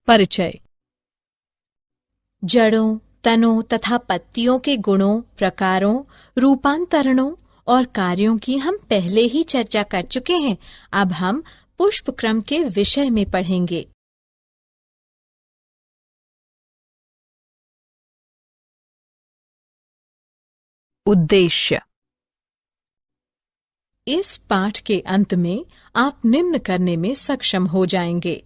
परिचय। जड़ों, तनों तथा पत्तियों के गुणों, प्रकारों, रूपांतरणों और कार्यों की हम पहले ही चर्चा कर चुके हैं। अब हम पुष्प क्रम के विषय में पढ़ेंगे। उद्देश्य। इस पाठ के अंत में आप निम्न करने में सक्षम हो जाएंगे: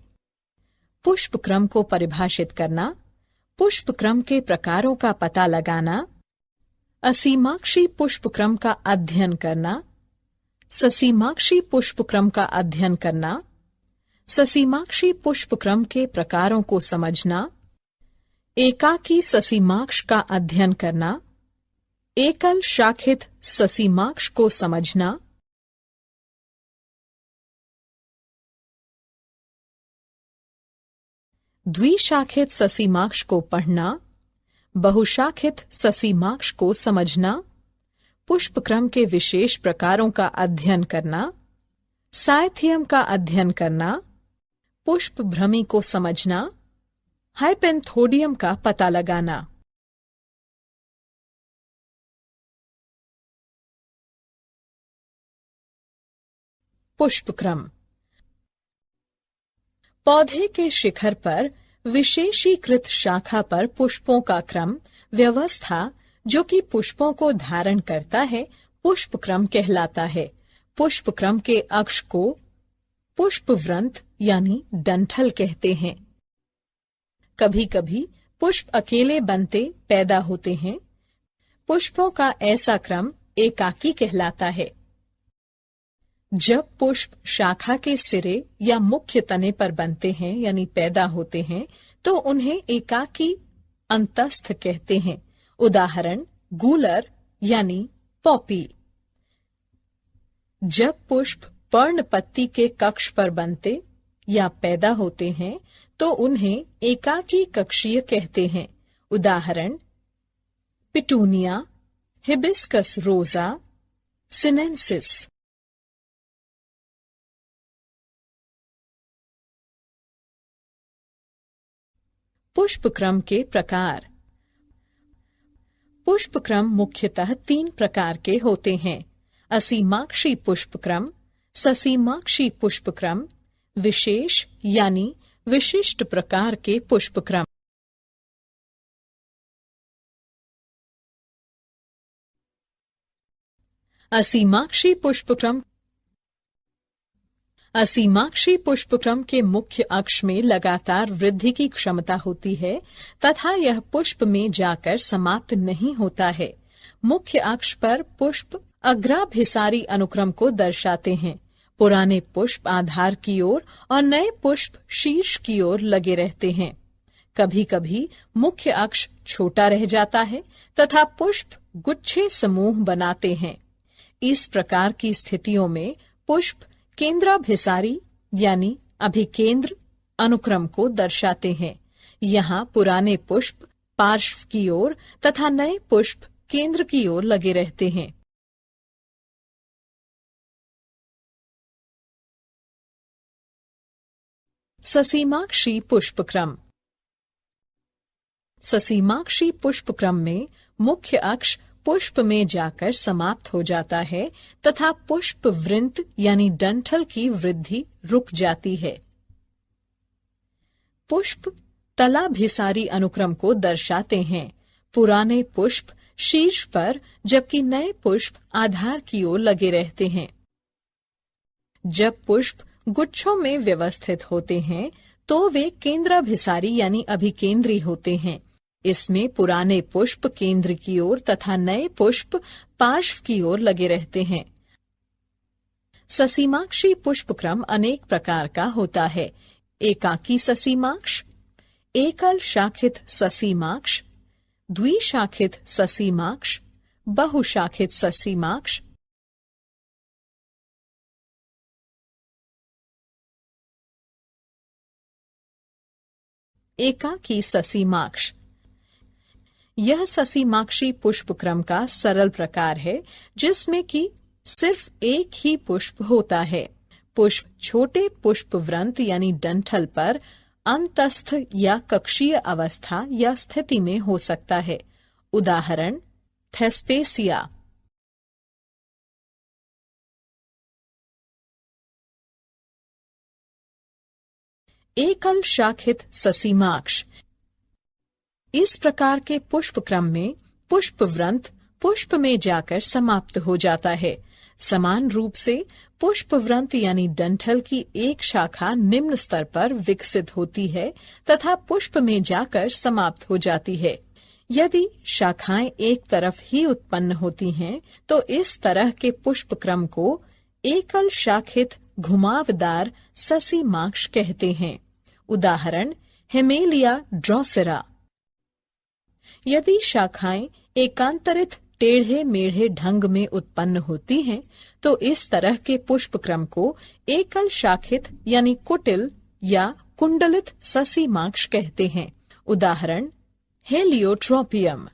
पुष्प क्रम को परिभाषित करना, पुष्प क्रम के प्रकारों का पता लगाना, असीमाक्षी पुष्प क्रम का अध्ययन करना, ससीमाक्षी पुष्प क्रम का अध्ययन करना, ससीमाक्षी पुष्प क्रम के प्रकारों को समझना, एकाकी ससीमाक्ष का अध्ययन करना, एकल शाखित ससीमाक्ष को समझना, द्विशाखित ससीमाक्ष को पढ़ना, बहुशाखित ससीमाक्ष को समझना, पुष्प क्रम के विशेष प्रकारों का अध्ययन करना, साइथियम का अध्ययन करना, पुष्प भ्रमी को समझना, हाइपेंथोडियम का पता लगाना। पुष्प क्रम। पौधे के शिखर पर विशेषीकृत शाखा पर पुष्पों का क्रम, व्यवस्था, जो कि पुष्पों को धारण करता है, पुष्प क्रम कहलाता है। पुष्प क्रम के अक्ष को पुष्पवृंत यानी डंठल कहते हैं। कभी कभी पुष्प अकेले बनते पैदा होते हैं। पुष्पों का ऐसा क्रम एकाकी कहलाता है। जब पुष्प शाखा के सिरे या मुख्य तने पर बनते हैं यानी पैदा होते हैं, तो उन्हें एकाकी अंतस्थ कहते हैं। उदाहरण गूलर यानी पॉपी। जब पुष्प पर्णपत्ती के कक्ष पर बनते या पैदा होते हैं, तो उन्हें एकाकी कक्षीय कहते हैं। उदाहरण पिटूनिया, हिबिस्कस रोजा, सिनेंसिस। पुष्प क्रम के प्रकार। पुष्प क्रम मुख्यतः 3 प्रकार के होते हैं: असीमाक्षी पुष्प क्रम, ससीमाक्षी पुष्प क्रम, विशेष यानी विशिष्ट प्रकार के पुष्प क्रम। असीमाक्षी पुष्प क्रम। असीमाक्षी पुष्पक्रम के मुख्य अक्ष में लगातार वृद्धि की क्षमता होती है तथा यह पुष्प में जाकर समाप्त नहीं होता है। मुख्य अक्ष पर पुष्प अग्राभिसारी अनुक्रम को दर्शाते हैं। पुराने पुष्प आधार की ओर और नए पुष्प शीर्ष की ओर लगे रहते हैं। कभी कभी मुख्य अक्ष छोटा रह जाता है तथा पुष्प गुच्छे समूह बनाते हैं। इस प्रकार की स्थितियों में पुष्प केंद्राभिसारी यानी अभिकेंद्र अनुक्रम को दर्शाते हैं। यहाँ पुराने पुष्प पार्श्व की ओर तथा नए पुष्प केंद्र की ओर लगे रहते हैं। ससीमाक्षी पुष्पक्रम। ससीमाक्षी पुष्पक्रम में मुख्य अक्ष पुष्प में जाकर समाप्त हो जाता है तथा पुष्प वृंत यानी डंठल की वृद्धि रुक जाती है। पुष्प तलाभिसारी अनुक्रम को दर्शाते हैं। पुराने पुष्प शीर्ष पर जबकि नए पुष्प आधार की ओर लगे रहते हैं। जब पुष्प गुच्छों में व्यवस्थित होते हैं तो वे केंद्राभिसारी यानी अभिकेंद्री होते हैं। इसमें पुराने पुष्प केंद्र की ओर तथा नए पुष्प पार्श्व की ओर लगे रहते हैं। ससीमाक्षी पुष्पक्रम अनेक प्रकार का होता है। एकाकी ससीमाक्ष, एकल शाखित ससीमाक्ष, द्विशाखित ससीमाक्ष, बहुशाखित ससीमाक्ष। एकाकी ससीमाक्ष यह ससीमाक्षी पुष्पक्रम का सरल प्रकार है जिसमें कि सिर्फ एक ही पुष्प होता है। पुष्प छोटे पुष्प वृंत यानी डंठल पर अंतस्थ या कक्षीय अवस्था या स्थिति में हो सकता है। उदाहरण थेस्पेसिया। एकल शाखित ससीमाक्ष। इस प्रकार के पुष्प क्रम में पुष्प वृंत पुष्प में जाकर समाप्त हो जाता है। समान रूप से पुष्प वृंत यानी डंठल की एक शाखा निम्न स्तर पर विकसित होती है तथा पुष्प में जाकर समाप्त हो जाती है। यदि शाखाएं एक तरफ ही उत्पन्न होती हैं, तो इस तरह के पुष्प क्रम को एकल शाखित घुमावदार ससीमाक्ष कहते हैं। उदाहरण हेमेलिया ड्रोसेरा। यदि शाखाएं एकांतरित टेढ़े मेढ़े ढंग में उत्पन्न होती हैं, तो इस तरह के पुष्प क्रम को एकल शाखित यानी कुटिल या कुंडलित ससीमाक्ष कहते हैं। उदाहरण हेलियोट्रोपियम।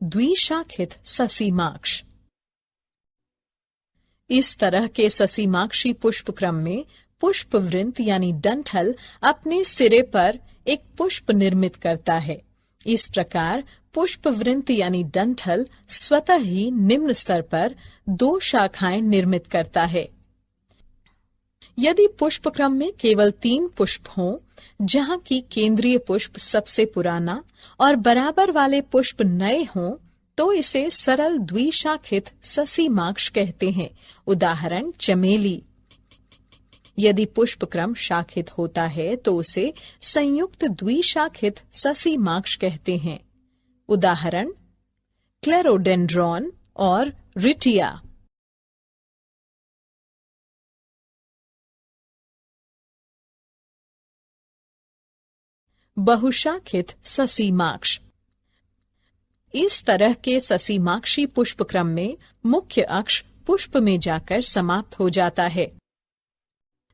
द्विशाखित ससीमाक्ष। इस तरह के ससीमाक्षी पुष्प क्रम में पुष्प वृंत यानी डंठल अपने सिरे पर एक पुष्प निर्मित करता है। इस प्रकार पुष्प वृंत यानी डंठल स्वतः ही निम्न स्तर पर दो शाखाएं निर्मित करता है। यदि पुष्प क्रम में केवल 3 पुष्प हों, जहां की केंद्रीय पुष्प सबसे पुराना और बराबर वाले पुष्प नए हों, तो इसे सरल द्विशाखित ससीमाक्ष कहते हैं। उदाहरण चमेली। यदि पुष्प क्रम शाखित होता है तो उसे संयुक्त द्विशाखित ससीमाक्ष कहते हैं। उदाहरण क्लेरोडेंड्रॉन और रिटिया। बहुशाखित ससीमाक्ष। इस तरह के ससीमाक्षी पुष्प क्रम में मुख्य अक्ष पुष्प में जाकर समाप्त हो जाता है।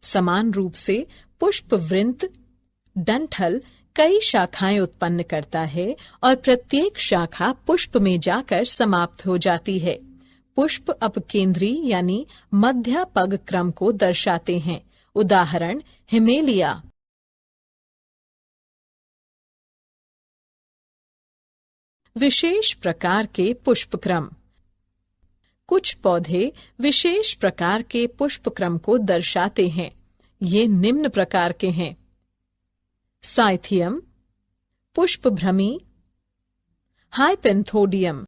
समान रूप से पुष्प वृंत डंठल कई शाखाएं उत्पन्न करता है और प्रत्येक शाखा पुष्प में जाकर समाप्त हो जाती है। पुष्प अपकेंद्री यानी मध्यापग क्रम को दर्शाते हैं। उदाहरण हिमेलिया। विशेष प्रकार के पुष्पक्रम। कुछ पौधे विशेष प्रकार के पुष्पक्रम को दर्शाते हैं। ये निम्न प्रकार के हैं: साइथियम, पुष्पभ्रमी, हाइपेंथोडियम।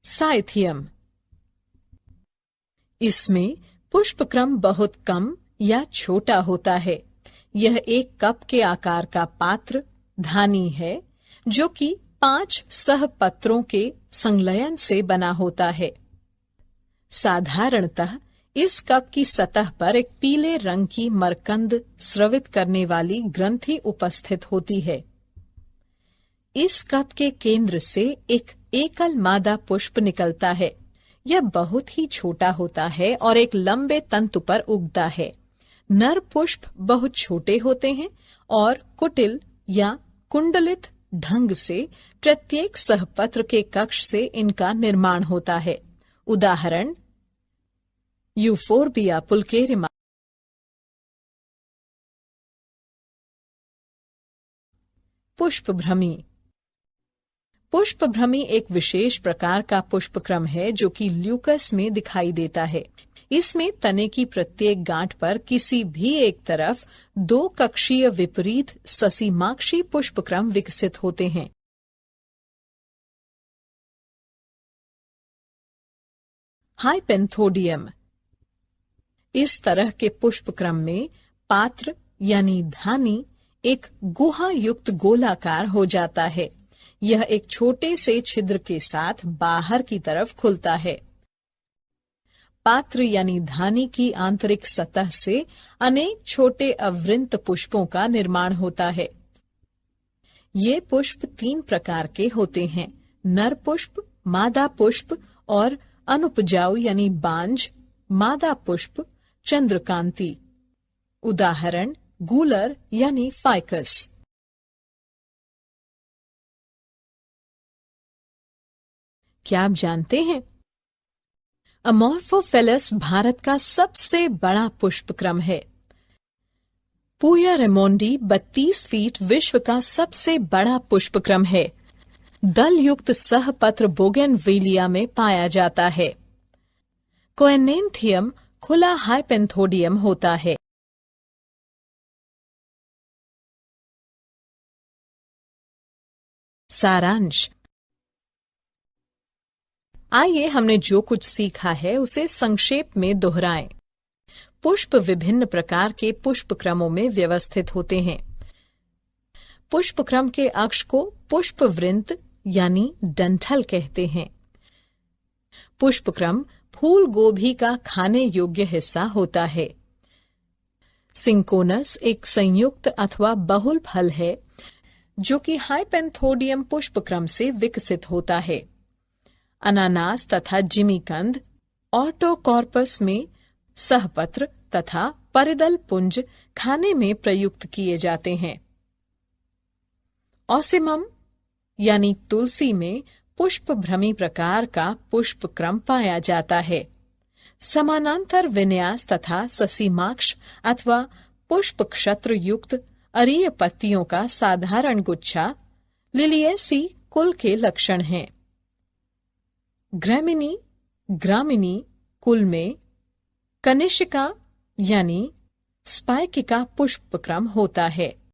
साइथियम। इसमें पुष्पक्रम बहुत कम या छोटा होता है। यह एक कप के आकार का पात्र धानी है जो कि 5 सहपत्रों के संलयन से बना होता है। साधारणतः इस कप की सतह पर एक पीले रंग की मरकंद स्रवित करने वाली ग्रंथि उपस्थित होती है। इस कप के केंद्र से एक एकल मादा पुष्प निकलता है। यह बहुत ही छोटा होता है और एक लंबे तंतु पर उगता है। नर पुष्प बहुत छोटे होते हैं और कुटिल या कुंडलित ढंग से प्रत्येक सहपत्र के कक्ष से इनका निर्माण होता है। उदाहरण यूफोर्बिया पुल्केरिमा। पुष्पभ्रमी। पुष्पभ्रमी एक विशेष प्रकार का पुष्पक्रम है जो कि ल्यूकस में दिखाई देता है। इसमें तने की प्रत्येक गांठ पर किसी भी एक तरफ 2 कक्षीय विपरीत ससीमाक्षी पुष्पक्रम विकसित होते हैं। हाइपेंथोडियम। इस तरह के पुष्पक्रम में पात्र यानी धानी एक गुहा युक्त गोलाकार हो जाता है। यह एक छोटे से छिद्र के साथ बाहर की तरफ खुलता है। पात्र यानी धानी की आंतरिक सतह से अनेक छोटे अवृंत पुष्पों का निर्माण होता है। ये पुष्प 3 प्रकार के होते हैं: नर पुष्प, मादा पुष्प और अनुपजाऊ यानी बांझ मादा पुष्प, चंद्रकांति। उदाहरण गूलर यानी फाइकस। क्या आप जानते हैं अमोर्फोफेलस भारत का सबसे बड़ा पुष्पक्रम है। पूया रेमोंडी 32 फीट विश्व का सबसे बड़ा पुष्पक्रम है। दल युक्त सहपत्र बोगेनविलिया में पाया जाता है। कोएनेंथियम खुला हाइपेंथोडियम होता है। सारांश। आइए हमने जो कुछ सीखा है उसे संक्षेप में दोहराएं। पुष्प विभिन्न प्रकार के पुष्पक्रमों में व्यवस्थित होते हैं। पुष्पक्रम के अक्ष को पुष्पवृंत यानी डंठल कहते हैं। पुष्पक्रम फूल गोभी का खाने योग्य हिस्सा होता है। सिंकोनस एक संयुक्त अथवा बहुल फल है जो कि हाइपेंथोडियम पुष्पक्रम से विकसित होता है। अनानास तथा जिमीकंद ऑटोकॉर्पस में सहपत्र तथा परिदल पुंज खाने में प्रयुक्त किए जाते हैं। ऑसिमम यानी तुलसी में पुष्पभ्रमी प्रकार का पुष्पक्रम पाया जाता है। समानांतर विन्यास तथा ससीमाक्ष अथवा पुष्पक्षत्र युक्त अरीय पत्तियों का साधारण गुच्छा लिलिएसी कुल के लक्षण हैं। ग्रामिनी कुल में कनिष्का यानी स्पाइकिका पुष्पक्रम होता है।